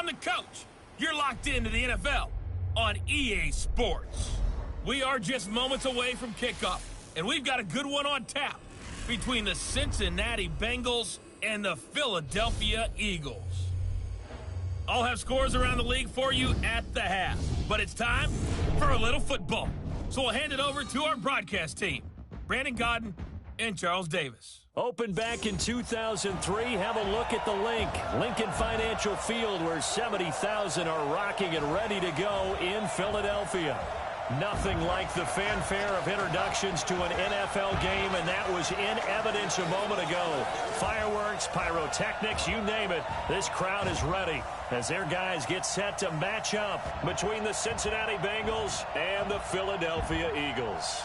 I'm the coach. You're locked into the NFL on EA Sports. We are just moments away from kickoff, and we've got a good one on tap between the Cincinnati Bengals and the Philadelphia Eagles. I'll have scores around the league for you at the half, but it's time for a little football. So we'll hand it over to our broadcast team, Brandon Godden and Charles Davis. Opened back in 2003, have a look at the Lincoln Financial Field, where 70,000 are rocking and ready to go in Philadelphia. Nothing like the fanfare of introductions to an NFL game, and that was in evidence a moment ago. Fireworks, pyrotechnics, you name it. This crowd is ready as their guys get set to match up between the Cincinnati Bengals and the Philadelphia Eagles.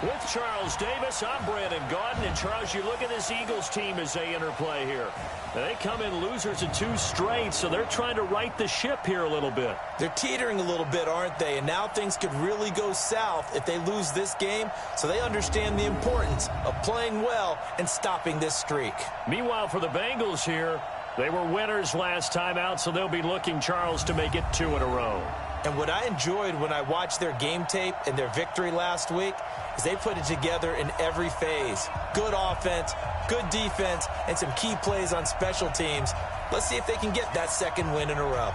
With Charles Davis, I'm Brandon Godden. And Charles, you look at this Eagles team as they interplay here. They come in losers of 2 straight, so they're trying to right the ship here a little bit. They're teetering a little bit, aren't they? And now things could really go south if they lose this game, so they understand the importance of playing well and stopping this streak. Meanwhile, for the Bengals here, they were winners last time out, so they'll be looking, Charles, to make it 2 in a row. And what I enjoyed when I watched their game tape and their victory last week is they put it together in every phase. Good offense, good defense, and some key plays on special teams. Let's see if they can get that second win in a row.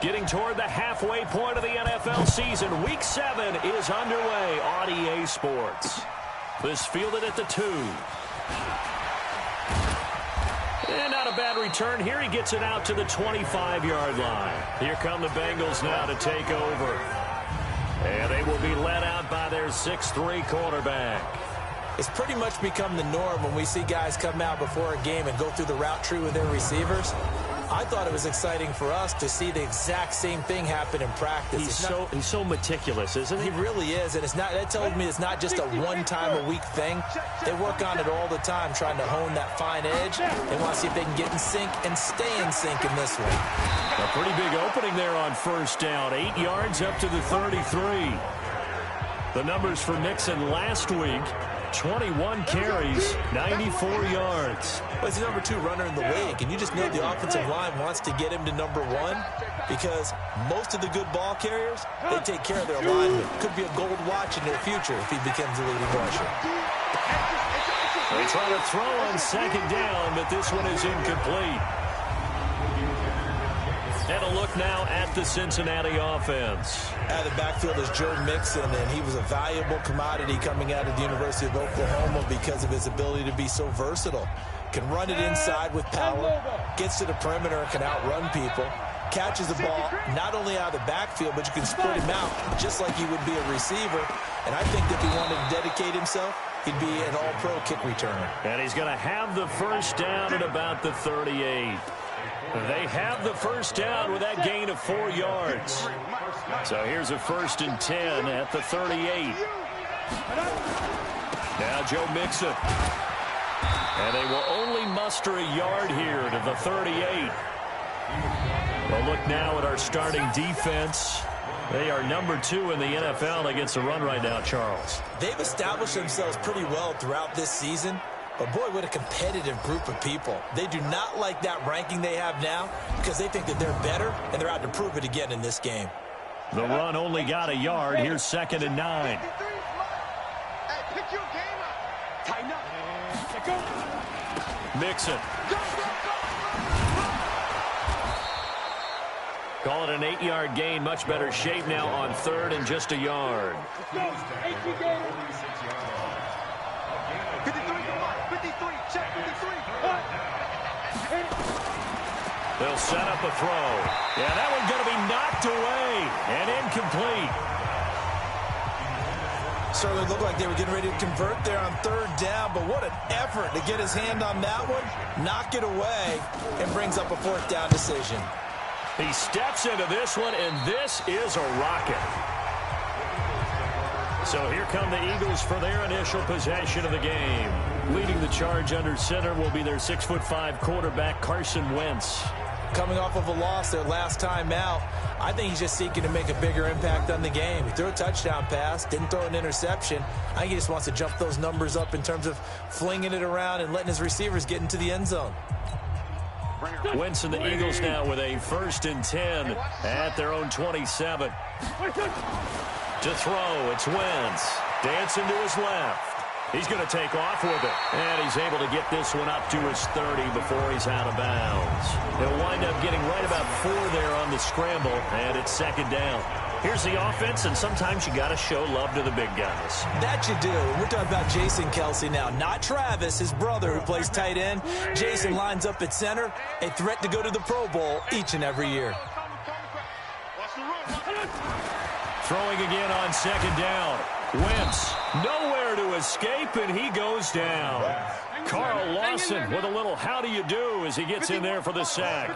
Getting toward the halfway point of the NFL season, Week 7 is underway on EA Sports. This fielded at the 2. And not a bad return here. He gets it out to the 25-yard line. Here come the Bengals now to take over. And they will be led out by their 6'3 quarterback. It's pretty much become the norm when we see guys come out before a game and go through the route tree with their receivers. I thought it was exciting for us to see the exact same thing happen in practice. He's so meticulous, isn't he? He really is, and that tells me it's not just a one-time-a-week thing. They work on it all the time, trying to hone that fine edge. They want to see if they can get in sync and stay in sync in this one. A pretty big opening there on first down. 8 yards up to the 33. The numbers for Mixon last week: 21 carries, 94 yards. Well, he's the number 2 runner in the league, and you just know the offensive line wants to get him to number 1 because most of the good ball carriers, they take care of their alignment. Could be a gold watch in their future if he becomes the leading rusher. They try to throw on second down, but this one is incomplete. And a look now at the Cincinnati offense. Out of the backfield is Joe Mixon, and he was a valuable commodity coming out of the University of Oklahoma because of his ability to be so versatile. Can run it inside with power, gets to the perimeter and can outrun people, catches the ball not only out of the backfield, but you can split him out just like he would be a receiver. And I think if he wanted to dedicate himself, he'd be an all-pro kick returner. And he's going to have the first down at about the 38. They have the first down with that gain of 4 yards. So here's a 1st and 10 at the 38. Now Joe Mixon. And they will only muster a yard here to the 38. Well, look now at our starting defense. They are number 2 in the NFL against the run right now, Charles. They've established themselves pretty well throughout this season. But, boy, what a competitive group of people. They do not like that ranking they have now because they think that they're better, and they're out to prove it again in this game. The run only got a yard. Here's 2nd and 9. Mixon. Call it an 8-yard gain. Much better shape now on 3rd and just a yard. They'll set up a throw. Yeah, that one's going to be knocked away and incomplete. Certainly looked like they were getting ready to convert there on 3rd down, but what an effort to get his hand on that one, knock it away, and brings up a 4th down decision. He steps into this one, and this is a rocket. So here come the Eagles for their initial possession of the game. Leading the charge under center will be their 6'5" quarterback, Carson Wentz. Coming off of a loss their last time out, I think he's just seeking to make a bigger impact on the game. He threw a touchdown pass, didn't throw an interception. I think he just wants to jump those numbers up in terms of flinging it around and letting his receivers get into the end zone. Wentz and the Eagles now with a 1st and 10 at their own 27. To throw, it's Wentz. Dancing to his left. He's going to take off with it. And he's able to get this one up to his 30 before he's out of bounds. He'll wind up getting right about 4 there on the scramble, and it's 2nd down. Here's the offense, and sometimes you got to show love to the big guys. That you do. We're talking about Jason Kelsey now, not Travis, his brother, who plays tight end. Jason lines up at center, a threat to go to the Pro Bowl each and every year. Throwing again on 2nd down. Wentz, nowhere to escape, and he goes down. Carl Lawson with a little how do you do as he gets in there for the sack.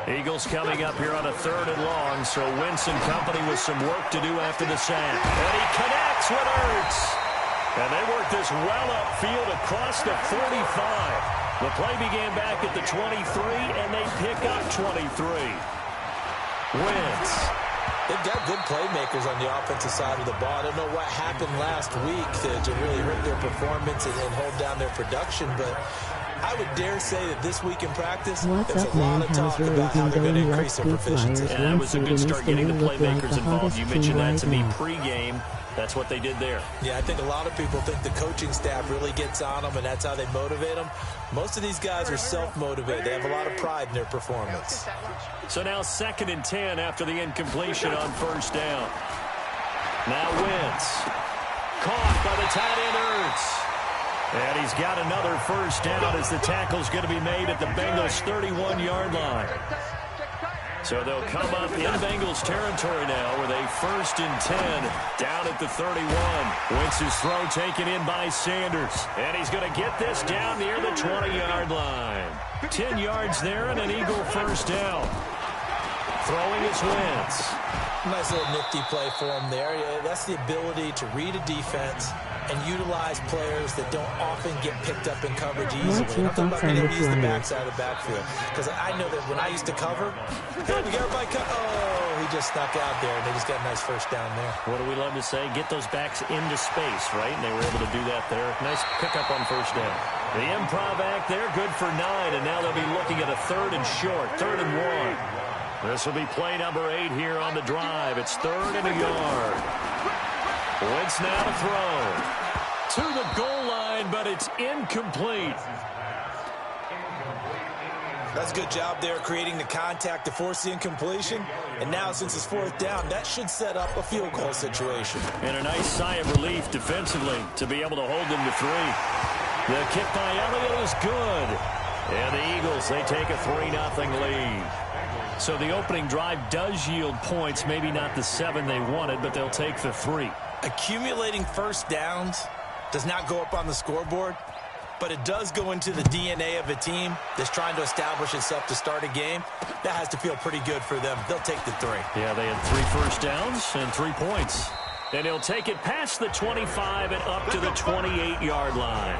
Eagles coming up here on a 3rd and long, so Wentz and company with some work to do after the sack. And he connects with Ertz. And they work this well upfield across the 45. The play began back at the 23, and they pick up 23. Wentz. They've got good playmakers on the offensive side of the ball. I don't know what happened last week to really hurt their performance and hold down their production, but I would dare say that this week in practice, there's a lot of talk about how they're going to increase their proficiency. Yeah, it was a good start getting the playmakers involved. You mentioned that to me pregame. That's what they did there. Yeah, I think a lot of people think the coaching staff really gets on them, and that's how they motivate them. Most of these guys are self-motivated. They have a lot of pride in their performance. So now 2nd and 10 after the incompletion on 1st down. Now Wentz. Caught by the tight end Ertz. And he's got another 1st down as the tackle's going to be made at the Bengals' 31-yard line. So they'll come up in Bengals territory now with a 1st and 10 down at the 31. Wentz's throw taken in by Sanders. And he's going to get this down near the 20-yard line. 10 yards there and an Eagle 1st down. Throwing is Wentz. Nice little nifty play for him there. That's the ability to read a defense and utilize players that don't often get picked up in coverage easily. I'm talking about being able to use the backside of the backfield. Because I know that when I used to cover, hey, we got everybody oh, he just snuck out there, and they just got a nice 1st down there. What do we love to say? Get those backs into space, right? And they were able to do that there. Nice pickup on 1st down. The improv act there, good for 9, and now they'll be looking at a 3rd and short, 3rd and 1. This will be play number 8 here on the drive. It's 3rd and a yard. Wentz now to throw. To the goal line, but it's incomplete. That's a good job there creating the contact to force the incompletion. And now since it's 4th down, that should set up a field goal situation. And a nice sigh of relief defensively to be able to hold them to 3. The kick by Elliott is good. And the Eagles, they take a 3-0 lead. So the opening drive does yield points, maybe not the 7 they wanted, but they'll take the 3. Accumulating 1st downs does not go up on the scoreboard, but it does go into the DNA of a team that's trying to establish itself to start a game. That has to feel pretty good for them. They'll take the 3. Yeah, they had 3 1st downs and 3 points. And he'll take it past the 25 and up to the 28-yard line.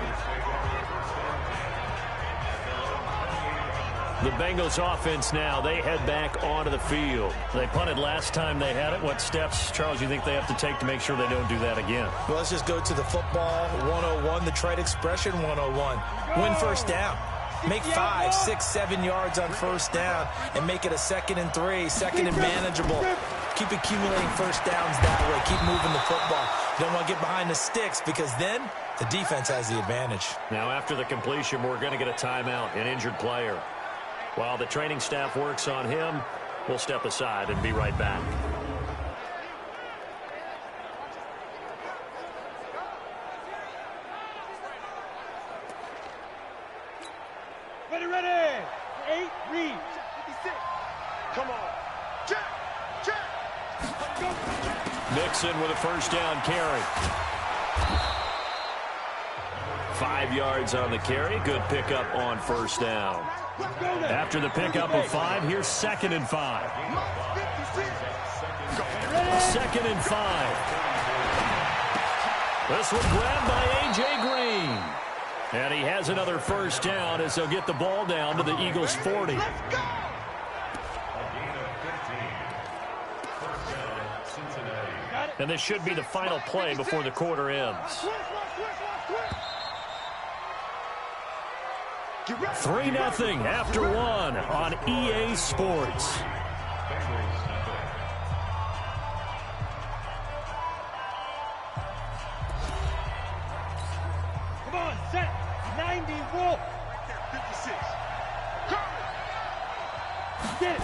The Bengals offense now, they head back onto the field. They punted last time they had it. What steps, Charles, you think they have to take to make sure they don't do that again? Well, let's just go to the football 101, the trade expression 101. Win 1st down. Make 5, 6, 7 yards on 1st down and make it a 2nd and 3, 2nd and manageable. Keep accumulating 1st downs that way. Keep moving the football. You don't want to get behind the sticks because then the defense has the advantage. Now after the completion, we're going to get a timeout, an injured player. While the training staff works on him, We'll step aside and be right back. Ready. 8, read. 56. Come on. Check. Nixon with a first down carry. 5 yards on the carry. Good pickup on first down. After the pickup of 5, here's 2nd and 5. 2nd and 5. This one grabbed by A.J. Green. And he has another first down as they'll get the ball down to the Eagles' 40. And this should be the final play before the quarter ends. 3-0 after 1 on EA Sports. Come on, set. 90, roll. 56. Get it.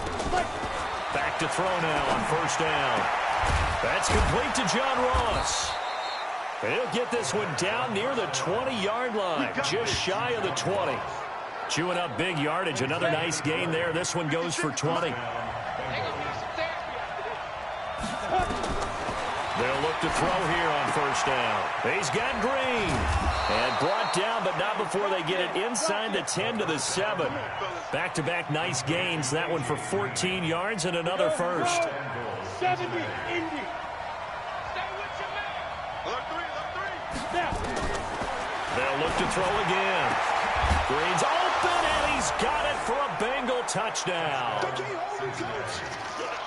Back to throw now on first down. That's complete to John Ross. He'll get this one down near the 20-yard line, just shy of the 20. Chewing up big yardage. Another nice gain there. This one goes for 20. They'll look to throw here on first down. He's got Green. And brought down, but not before they get it inside the 10 to the 7. Back-to-back nice gains. That one for 14 yards and another first. 70, Indy. Stay with your man. Look three. They'll look to throw again. Green's open, and he's got it for a Bengal touchdown.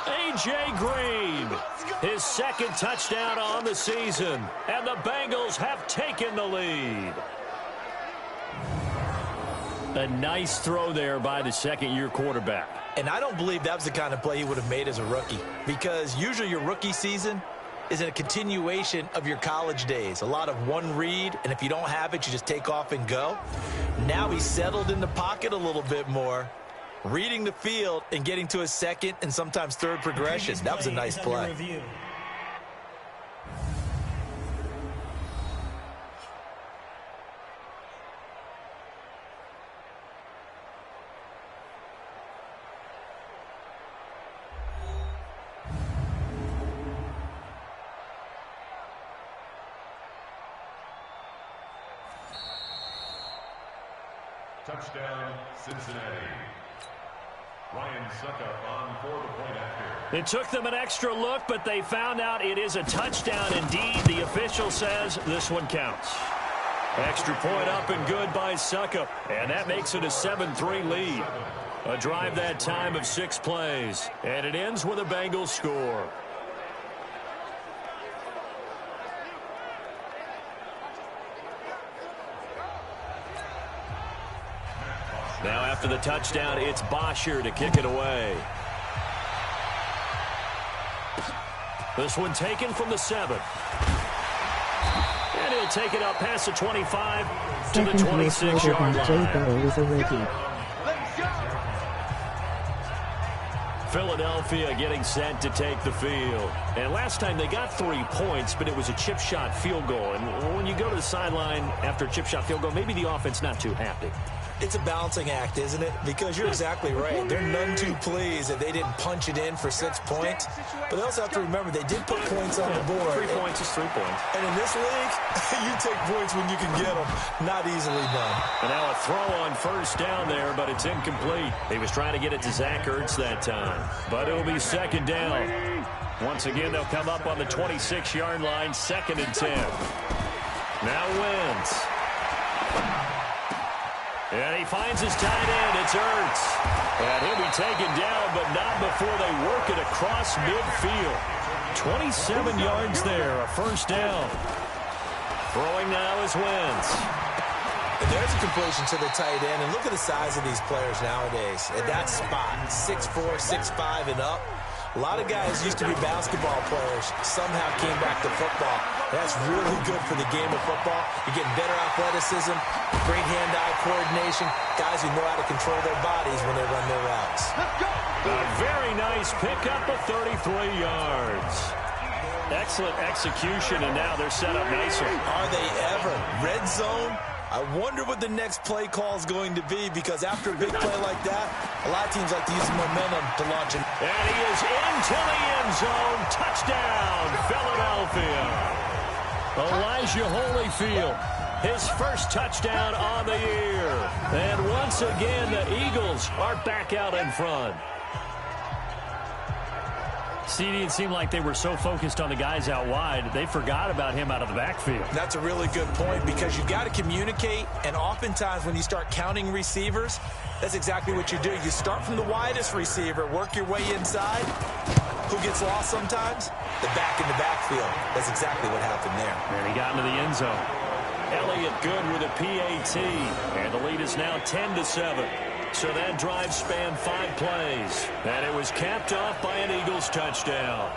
A.J. Green, his 2nd touchdown on the season, and the Bengals have taken the lead. A nice throw there by the 2nd-year quarterback. And I don't believe that was the kind of play he would have made as a rookie, because usually your rookie season is a continuation of your college days. A lot of one read, and if you don't have it, you just take off and go. Now he's settled in the pocket a little bit more, reading the field and getting to his 2nd and sometimes 3rd progression. That was a nice play. Touchdown, Cincinnati. Ryan Suckup on for the point after. It took them an extra look, but they found out it is a touchdown indeed. The official says this one counts. Extra point up and good by Suckup, and that makes it a 7-3 lead. A drive that time of 6 plays, and it ends with a Bengals score. Now after the touchdown, it's Bosher to kick it away. This one taken from the 7. And he'll take it up past the 25 to the 26-yard line. Philadelphia getting set to take the field. And last time they got 3 points, but it was a chip shot field goal. And when you go to the sideline after a chip shot field goal, maybe the offense not too happy. It's a balancing act, isn't it? Because you're exactly right. They're none too pleased that they didn't punch it in for 6 points. But they also have to remember they did put points on the board. 3 points is 3 points. And in this league, you take points when you can get them. Not easily done. And now a throw on first down there, but it's incomplete. He was trying to get it to Zach Ertz that time. But it'll be 2nd down. Once again, they'll come up on the 26-yard line, 2nd and 10. Now Wentz. And he finds his tight end. It's Ertz. And he'll be taken down, but not before they work it across midfield. 27 yards there, a first down. Throwing now is Wentz. And there's a completion to the tight end. And look at the size of these players nowadays. At that spot, 6'4", 6'5", and up. A lot of guys used to be basketball players, somehow came back to football. That's really good for the game of football. You're getting better athleticism, great hand-eye coordination, guys who know how to control their bodies when they run their routes. A very nice pickup of 33 yards. Excellent execution, and now they're set up nicely. Are they ever? Red zone? I wonder what the next play call is going to be, because after a big play like that, a lot of teams like to use the momentum to launch it. And he is into the end zone. Touchdown, Philadelphia. Elijah Holyfield, his first touchdown on the year. And once again, the Eagles are back out in front. CD, it seemed like they were so focused on the guys out wide, they forgot about him out of the backfield. That's a really good point, because you've got to communicate, and oftentimes when you start counting receivers, that's exactly what you do. You start from the widest receiver, work your way inside. Who gets lost sometimes? The back in the backfield. That's exactly what happened there. And he got into the end zone. Elliott good with a PAT, and the lead is now 10-7. So that drive spanned 5 plays, and it was capped off by an Eagles touchdown.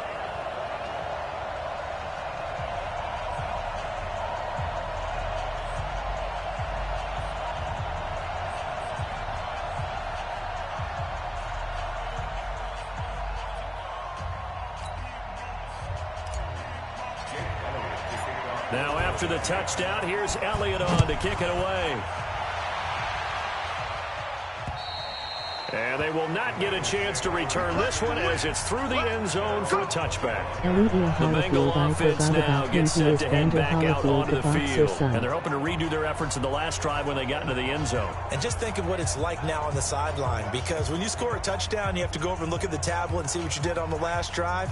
Now after the touchdown, here's Elliott on to kick it away. And they will not get a chance to return this one, as it's through the end zone for a touchback. The Bengal offense now gets set to head back out onto the field. And they're hoping to redo their efforts in the last drive when they got into the end zone. And just think of what it's like now on the sideline, because when you score a touchdown, you have to go over and look at the tablet and see what you did on the last drive.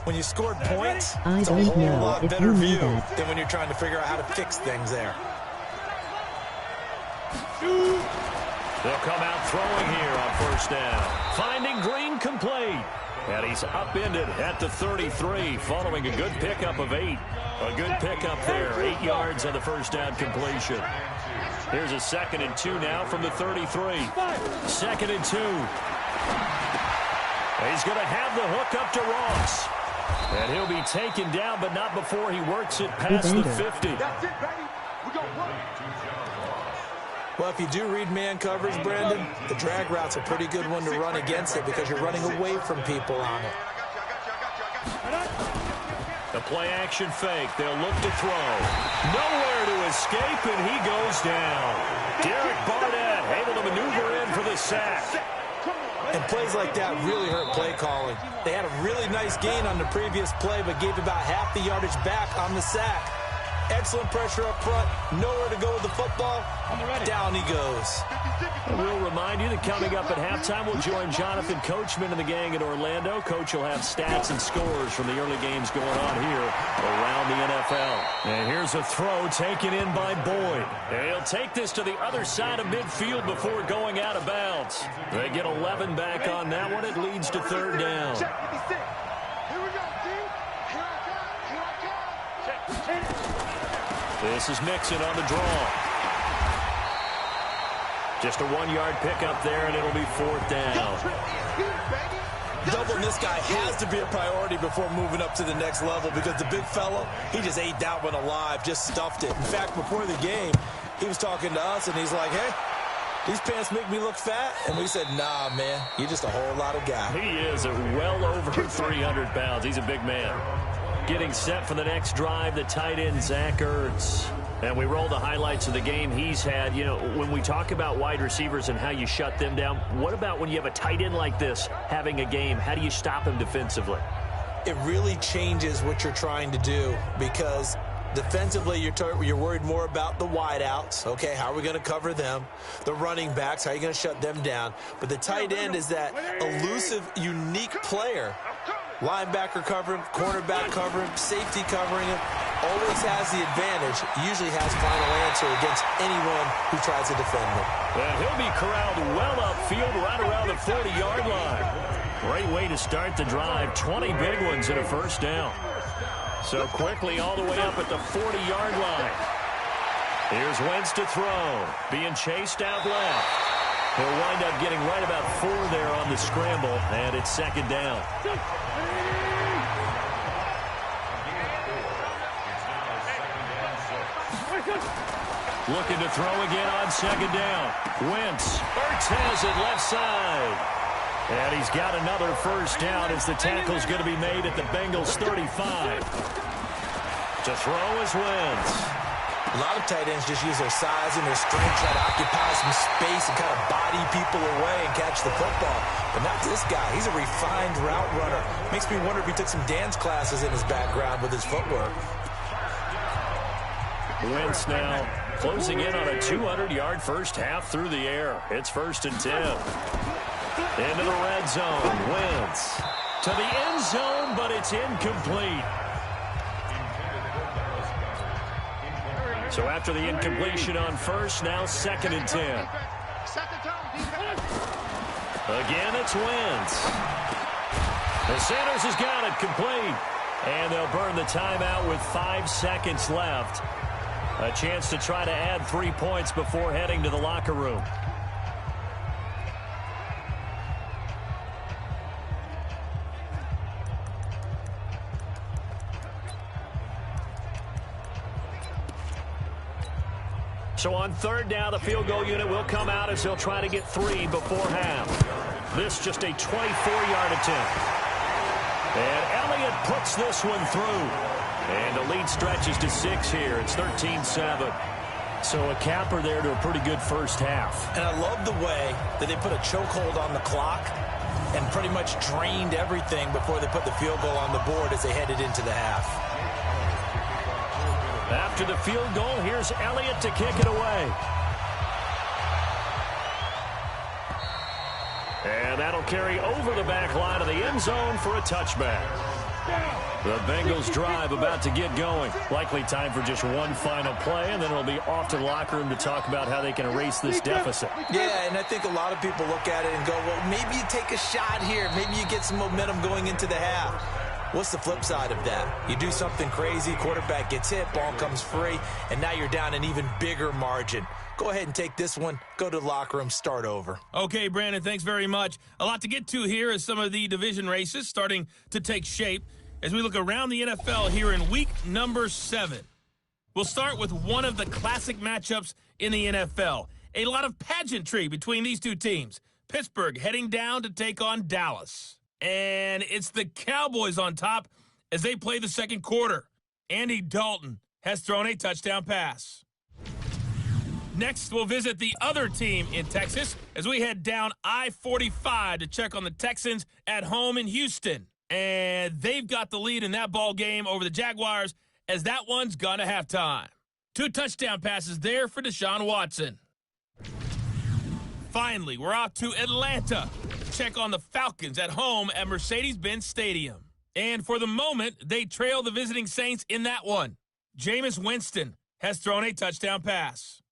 When you scored points, it's a whole lot better view than when you're trying to figure out how to fix things there. They'll come out throwing here on first down. Finding Green complete. And he's upended at the 33 following a good pickup of 8. A good pickup there. 8 yards on the first down completion. Here's a 2nd and 2 now from the 33. 2nd and 2. He's going to have the hook up to Ross. And he'll be taken down, but not before he works it past the 50. That's it, baby. We're going to run. Well, if you do read man coverage, Brandon, the drag route's a pretty good one to run against it, because you're running away from people on it. The play action fake. They'll look to throw. Nowhere to escape, and he goes down. Derek Barnett able to maneuver in for the sack. And plays like that really hurt play calling. They had a really nice gain on the previous play, but gave about half the yardage back on the sack. Excellent pressure up front. Nowhere to go with the football. Down he goes. We'll remind you that coming up at halftime, we'll join Jonathan Coachman and the gang in Orlando. Coach will have stats and scores from the early games going on here around the NFL. And here's a throw taken in by Boyd. And he'll take this to the other side of midfield before going out of bounds. They get 11 back on that one. It leads to 3rd down. This is Mixon on the draw. Just a 1-yard pickup there, and it'll be 4th down. Doubling this guy has to be a priority before moving up to the next level, because the big fella, he just ate that one alive, just stuffed it. In fact, before the game, he was talking to us, and he's like, hey, these pants make me look fat. And we said, nah, man, you're just a whole lot of guy. He is well over 300 pounds. He's a big man. Getting set for the next drive, the tight end, Zach Ertz. And we roll the highlights of the game he's had. You know, when we talk about wide receivers and how you shut them down, what about when you have a tight end like this having a game? How do you stop him defensively? It really changes what you're trying to do, because defensively, you're worried more about the wideouts. Okay, how are we going to cover them? The running backs, how are you going to shut them down? But the tight end is that elusive, unique player. Linebacker covering, cornerback covering, safety covering him. Always has the advantage. Usually has final answer against anyone who tries to defend him. And he'll be corralled well upfield right around the 40-yard line. Great way to start the drive. 20 big ones and a first down. So quickly all the way up at the 40-yard line. Here's Wentz to throw. Being chased out left. He'll wind up getting right about 4 there on the scramble, and it's 2nd down. Looking to throw again on second down. Wentz. Ertz has it left side. And he's got another first down as the tackle's going to be made at the Bengals 35. To throw is Wentz. A lot of tight ends just use their size and their strength, try to occupy some space and kind of body people away and catch the football. But not this guy. He's a refined route runner. Makes me wonder if he took some dance classes in his background with his footwork. Wentz now closing in on a 200-yard first half through the air. It's 1st and 10. Into the red zone. Wentz to the end zone, but it's incomplete. So after the incompletion on first, now 2nd and 10. Again, it's Wentz. And Sanders has got it complete. And they'll burn the timeout with 5 seconds left. A chance to try to add 3 points before heading to the locker room. So on third down, the field goal unit will come out as they'll try to get 3 before half. This just a 24-yard attempt. And Elliott puts this one through. And the lead stretches to 6 here. It's 13-7. So a capper there to a pretty good first half. And I love the way that they put a chokehold on the clock and pretty much drained everything before they put the field goal on the board as they headed into the half. After the field goal, here's Elliott to kick it away. And that'll carry over the back line of the end zone for a touchback. The Bengals drive about to get going. Likely time for just one final play, and then it'll be off to the locker room to talk about how they can erase this deficit. Yeah, and I think a lot of people look at it and go, well, maybe you take a shot here. Maybe you get some momentum going into the half. What's the flip side of that? You do something crazy, quarterback gets hit, ball comes free, and now you're down an even bigger margin. Go ahead and take this one, go to the locker room, start over. Okay, Brandon, thanks very much. A lot to get to here as some of the division races starting to take shape as we look around the NFL here in week number 7. We'll start with one of the classic matchups in the NFL. A lot of pageantry between these two teams. Pittsburgh heading down to take on Dallas. And it's the Cowboys on top as they play the second quarter. Andy Dalton has thrown a touchdown pass. Next, we'll visit the other team in Texas as we head down I-45 to check on the Texans at home in Houston. And they've got the lead in that ball game over the Jaguars as that one's gone to halftime. 2 touchdown passes there for Deshaun Watson. Finally, we're off to Atlanta to check on the Falcons at home at Mercedes-Benz Stadium. And for the moment, they trail the visiting Saints in that one. Jameis Winston has thrown a touchdown pass.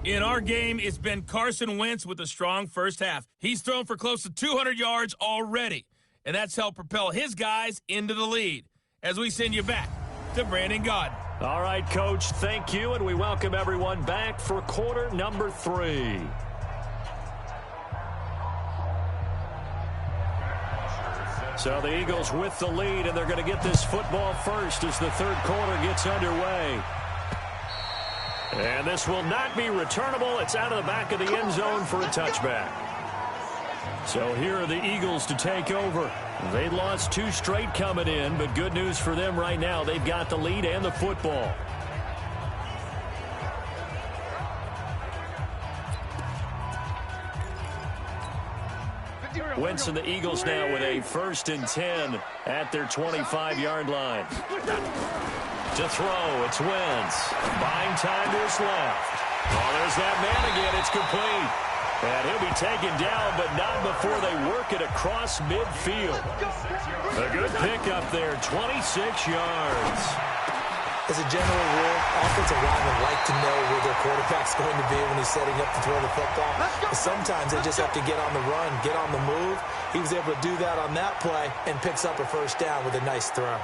In our game, it's been Carson Wentz with a strong first half. He's thrown for close to 200 yards already, and that's helped propel his guys into the lead. As we send you back to Brandon Gaudin. All right, Coach, thank you, and we welcome everyone back for quarter number 3. So the Eagles with the lead, and they're going to get this football first as the third quarter gets underway. And this will not be returnable. It's out of the back of the end zone for a touchback. So here are the Eagles to take over. They lost 2 straight coming in, but good news for them right now. They've got the lead and the football. Wentz and the Eagles now with a 1st and 10 at their 25-yard line. To throw, it's Wentz. Buying time to his left. Oh, there's that man again. It's complete. And he'll be taken down, but not before they work it across midfield. A good pickup there, 26 yards. As a general rule, offensive linemen like to know where their quarterback's going to be when he's setting up to throw the football. But sometimes they just have to get on the run, get on the move. He was able to do that on that play and picks up a first down with a nice throw.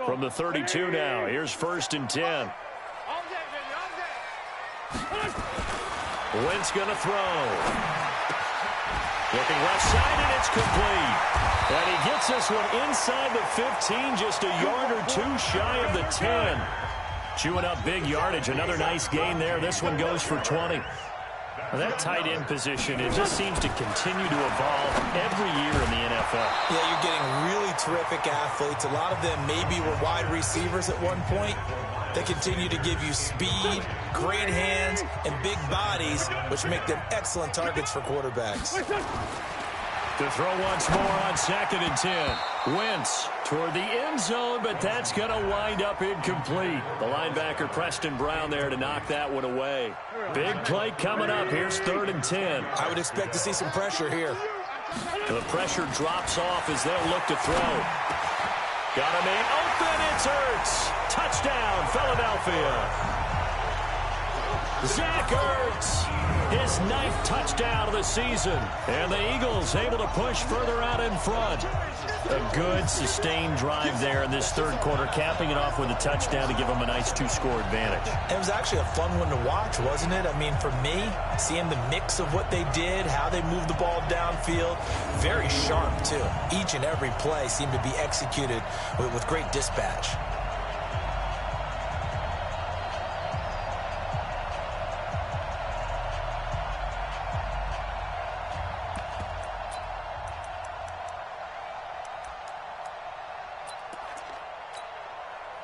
From the 32 now, here's 1st and 10. Wentz going to throw. Looking left side, and it's complete. And he gets this one inside the 15, just a yard or two shy of the 10. Chewing up big yardage. Another nice gain there. This one goes for 20. Well, that tight end position, it just seems to continue to evolve every year in the NFL. Yeah, you're getting really terrific athletes. A lot of them maybe were wide receivers at one point. They continue to give you speed, great hands, and big bodies, which make them excellent targets for quarterbacks. To throw once more on 2nd and 10. Wentz toward the end zone, but that's going to wind up incomplete. The linebacker Preston Brown there to knock that one away. Big play coming up. Here's 3rd and 10. I would expect to see some pressure here. The pressure drops off as they'll look to throw. Got a man open. It's Ertz. Touchdown, Philadelphia. Zach Ertz, his 9th touchdown of the season. And the Eagles able to push further out in front. A good, sustained drive there in this 3rd quarter, capping it off with a touchdown to give them a nice 2-score advantage. It was actually a fun one to watch, wasn't it? I mean, for me, seeing the mix of what they did, how they moved the ball downfield, very sharp, too. Each and every play seemed to be executed with great dispatch.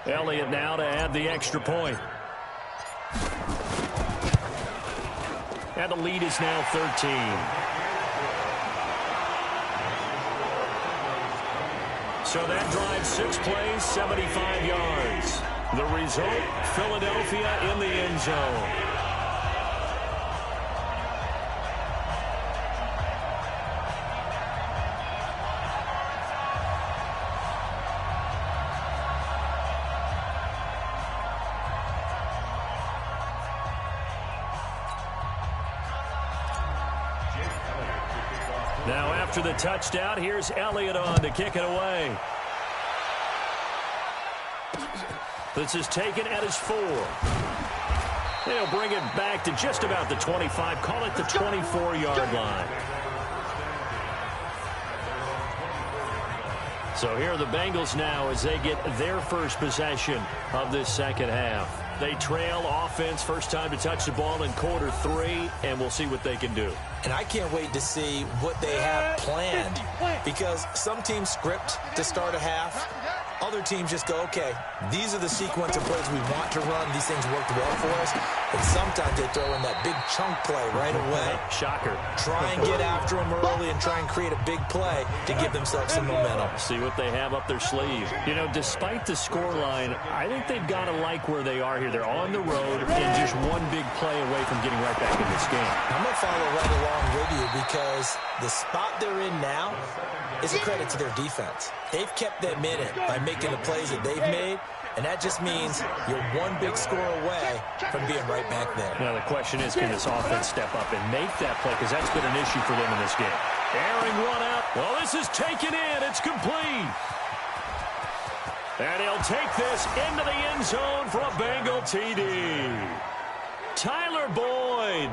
Elliott now to add the extra point. And the lead is now 13. So that drive 6 plays, 75 yards. The result, Philadelphia in the end zone. Now after the touchdown, here's Elliott on to kick it away. This is taken at his 4. They'll bring it back to just about the 25. Call it the 24-yard line. So here are the Bengals now as they get their first possession of this second half. They trail offense, first time to touch the ball in quarter 3, and we'll see what they can do. And I can't wait to see what they have planned, because some teams script to start a half. Other teams just go, okay, these are the sequence of plays we want to run. These things worked well for us. And sometimes they throw in that big chunk play right away. Shocker. Try and get after them early and try and create a big play to give themselves some momentum. See what they have up their sleeve. You know, despite the scoreline, I think they've got to like where they are here. They're on the road and just one big play away from getting right back in this game. I'm going to follow right along with you because the spot they're in now is a credit to their defense. They've kept them in it by making the plays that they've made, and that just means you're one big score away from being right back there. Now, the question is, can this offense step up and make that play? Because that's been an issue for them in this game. Airing one out. Well, this is taken in. It's complete. And he'll take this into the end zone for a Bengal TD. Tyler Boyd,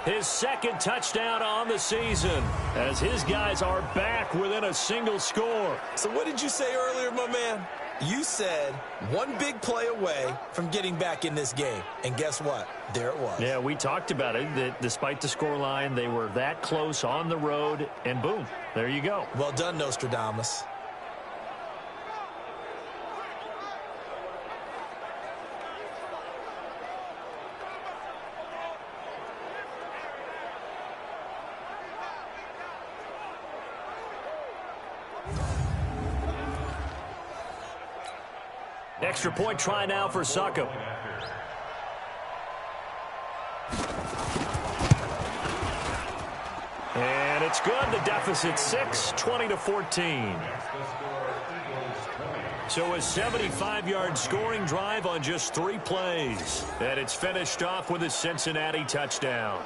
his second touchdown on the season, as his guys are back within a single score. So what did you say earlier, my man? You said one big play away from getting back in this game. And guess what? There it was. Yeah, we talked about it, that despite the scoreline, they were that close on the road, and boom, there you go. Well done, Nostradamus. Extra point try now for Succop. And it's good. The deficit 6, 20-14. So a 75-yard scoring drive on just 3 plays. And it's finished off with a Cincinnati touchdown.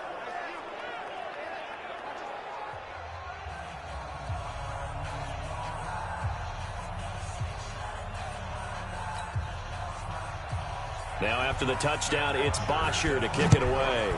Now after the touchdown, it's Bosher to kick it away.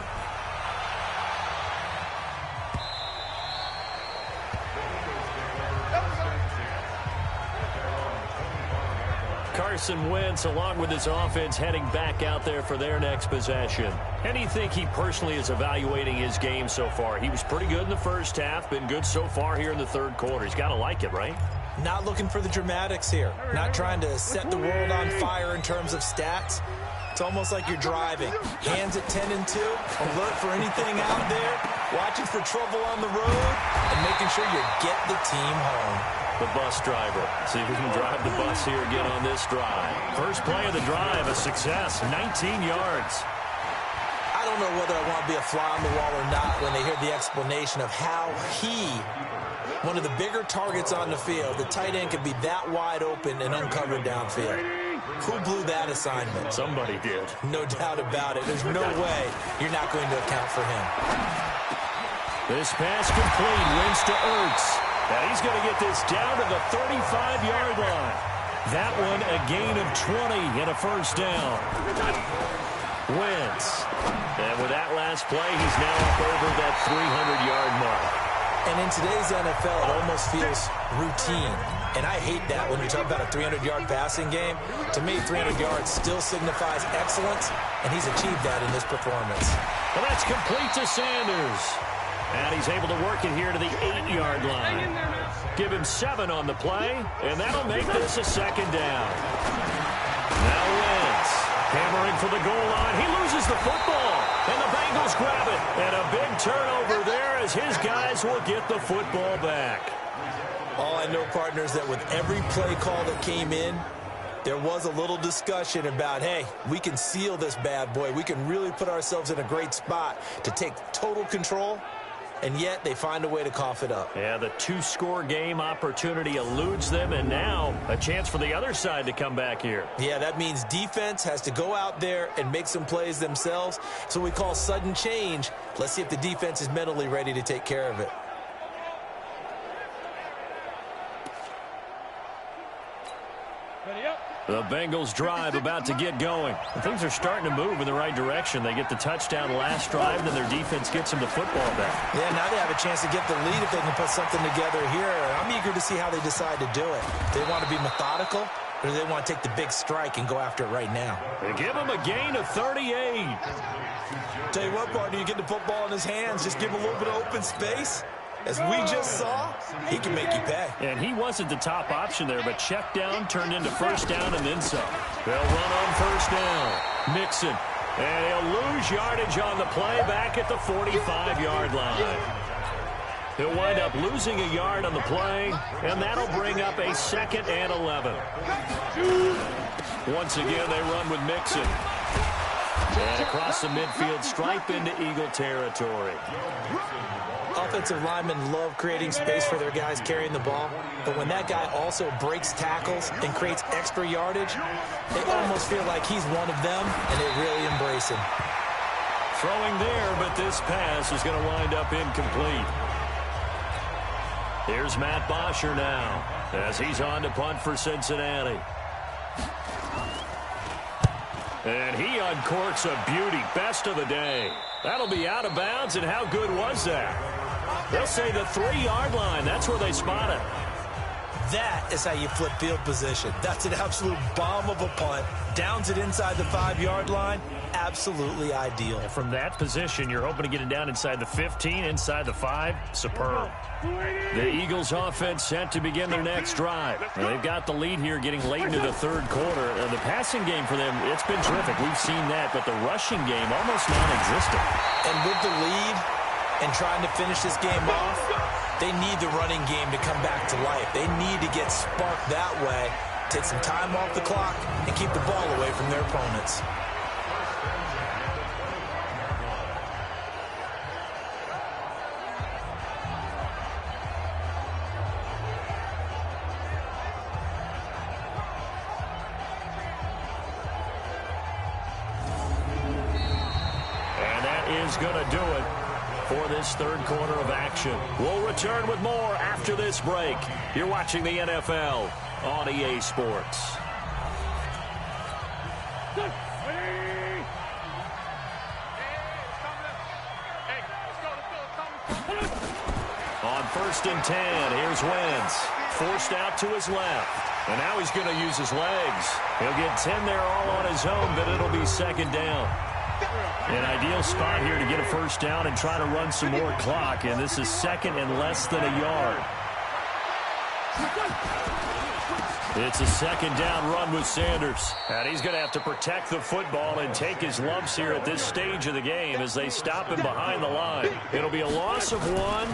Carson Wentz, along with his offense, heading back out there for their next possession. And you think he personally is evaluating his game so far? He was pretty good in the first half, been good so far here in the third quarter. He's got to like it, right? Not looking for the dramatics here. Not trying to set the world on fire in terms of stats. It's almost like you're driving. Hands at 10 and 2, alert for anything out there, watching for trouble on the road, and making sure you get the team home. The bus driver. See if we can drive the bus here again on this drive. First play of the drive, a success, 19 yards. I don't know whether I want to be a fly on the wall or not when they hear the explanation of how he, one of the bigger targets on the field, the tight end could be that wide open and uncovered downfield. Who blew that assignment? Somebody did. No doubt about it. There's no way you're not going to account for him. This pass complete, wins to Ertz. And he's going to get this down to the 35-yard line. That one a gain of 20 and a first down. Wentz. And with that last play, he's now up over that 300-yard mark. And in today's NFL, it almost feels routine. And I hate that when you talk about a 300-yard passing game. To me, 300 yards still signifies excellence, and he's achieved that in this performance. Well, that's complete to Sanders. And he's able to work it here to the 8-yard line. Give him 7 on the play, and that'll make this a second down. Now Wentz hammering for the goal line. He loses the football, and the Bengals grab it. And a big turnover there as his guys will get the football back. All I know, partners, that with every play call that came in, there was a little discussion about, hey, we can seal this bad boy. We can really put ourselves in a great spot to take total control, and yet they find a way to cough it up. Yeah, the 2-score game opportunity eludes them, and now a chance for the other side to come back here. Yeah, that means defense has to go out there and make some plays themselves. So we call sudden change. Let's see if the defense is mentally ready to take care of it. The Bengals drive about to get going. Things are starting to move in the right direction. They get the touchdown last drive, and then their defense gets them the football back. Yeah, now they have a chance to get the lead if they can put something together here. I'm eager to see how they decide to do it. Do they want to be methodical, or do they want to take the big strike and go after it right now? They give him a gain of 38. Tell you what, partner, you get the football in his hands, just give him a little bit of open space. As we just saw, he can make you pay. And he wasn't the top option there, but check down turned into first down and then some. They'll run on first down. Mixon. And he'll lose yardage on the play back at the 45-yard line. He'll wind up losing a yard on the play, and that'll bring up a 2nd and 11. Once again, they run with Mixon. And across the midfield stripe into Eagle territory. Offensive linemen love creating space for their guys carrying the ball, but when that guy also breaks tackles and creates extra yardage, they almost feel like he's one of them, and they really embrace him. Throwing there, but this pass is going to wind up incomplete. Here's Matt Bosher now, as he's on to punt for Cincinnati. And he uncorks a beauty, best of the day. That'll be out of bounds, and how good was that? They'll say the 3-yard line. That's where they spot it. That is how you flip field position. That's an absolute bomb of a punt. Downs it inside the 5-yard line. Absolutely ideal. From that position, you're hoping to get it down inside the 15, inside the 5. Superb. The Eagles offense set to begin their next drive. They've got the lead here getting late into the third quarter. The passing game for them, it's been terrific. We've seen that, but the rushing game almost non-existent. And with the lead and trying to finish this game off, they need the running game to come back to life. They need to get sparked that way, take some time off the clock, and keep the ball away from their opponents. Is going to do it for this third quarter of action. We'll return with more after this break. You're watching the NFL on EA Sports. On 1st and 10, here's Wentz. Forced out to his left. And now he's going to use his legs. He'll get 10 there all on his own, but it'll be second down. An ideal spot here to get a first down and try to run some more clock, and this is second and less than a yard. It's a second down run with Sanders. And he's going to have to protect the football and take his lumps here at this stage of the game as they stop him behind the line. It'll be a loss of 1,